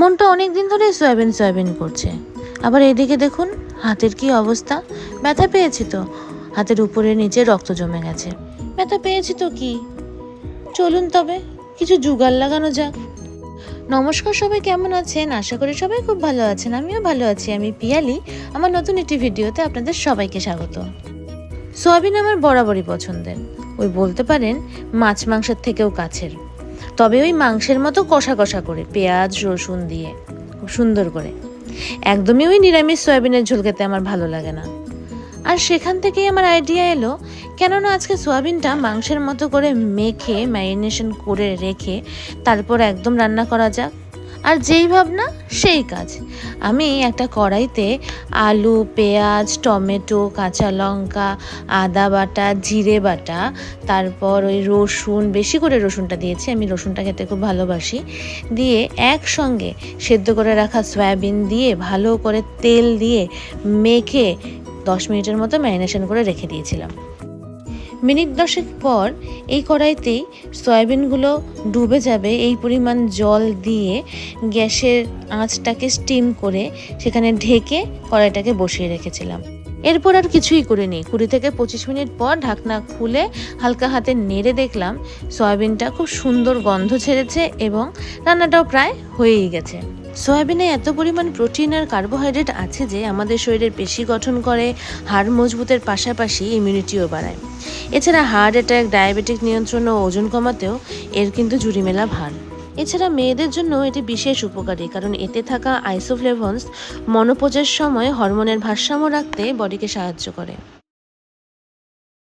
মনটা অনেক দিন ধরে সয়াবিন সয়াবিন করছে। আবার এইদিকে দেখুন হাতের কি অবস্থা, ব্যথা পেয়েছি তো, হাতের উপরে নিচে রক্ত জমে গেছে। ব্যথা পেয়েছি তো কি, চলুন তবে কিছু জুগাড় লাগানো যাক। নমস্কার, সবাই কেমন আছেন? আশা করি সবাই খুব ভালো আছেন। আমিও ভালো আছি। আমি পিয়ালি। আমার নতুন একটি ভিডিওতে আপনাদের সবাইকে স্বাগত। সয়াবিন আমার বরাবরই পছন্দের, ওই বলতে পারেন মাছ মাংসের থেকেও কাছের। তবে ওই মাংসের মতো কষা কষা করে পেঁয়াজ রসুন দিয়ে খুব সুন্দর করে। একদমই ওই নিরামিষ সয়াবিনের ঝোল খেতে আমার ভালো লাগে না। আর সেখান থেকেই আমার আইডিয়া এলো, কেননা আজকে সয়াবিনটা মাংসের মতো করে মেখে ম্যারিনেশন করে রেখে তারপর একদম রান্না করা যাক। আর যেই ভাবনা সেই কাজ। আমি একটা কড়াইতে আলু, পেঁয়াজ, টমেটো, কাঁচা লঙ্কা, আদা বাটা, জিরে বাটা, তারপর ওই রসুন, বেশি করে রসুনটা দিয়েছি, আমি রসুনটা খেতে খুব ভালোবাসি, দিয়ে একসঙ্গে সেদ্ধ করে রাখা সয়াবিন দিয়ে ভালো করে তেল দিয়ে মেখে 10 মিনিটের মতো ম্যারিনেশন করে রেখে দিয়েছিলাম। মিনিট 10 পর এই কড়াইতেই সয়াবিনগুলো ডুবে যাবে এই পরিমাণ জল দিয়ে গ্যাসের আঁচটাকে স্টিম করে সেখানে ঢেকে কড়াইটাকে বসিয়ে রেখেছিলাম। এরপর আর কিছুই করিনি। 20 থেকে 25 মিনিট পর ঢাকনা খুলে হালকা হাতে নেড়ে দেখলাম সয়াবিনটা খুব সুন্দর গন্ধ ছেড়েছে এবং রান্নাটাও প্রায় হয়েই গেছে। সয়াবিনে এত পরিমাণ প্রোটিন আর কার্বোহাইড্রেট আছে যে আমাদের শরীরের পেশি গঠন করে, হাড় মজবুতের পাশাপাশি ইমিউনিটিও বাড়ায়। এছাড়া হার্ট অ্যাটাক, ডায়াবেটিক নিয়ন্ত্রণ ও ওজন কমাতেও এর কিন্তু জুড়ি মেলা ভার। এছাড়া মেয়েদের জন্য এটি বিশেষ উপকারী, কারণ এতে থাকা আইসোফ্লেভনস মনোপোজের সময় হরমোনের ভারসাম্য রাখতে বডিকে সাহায্য করে।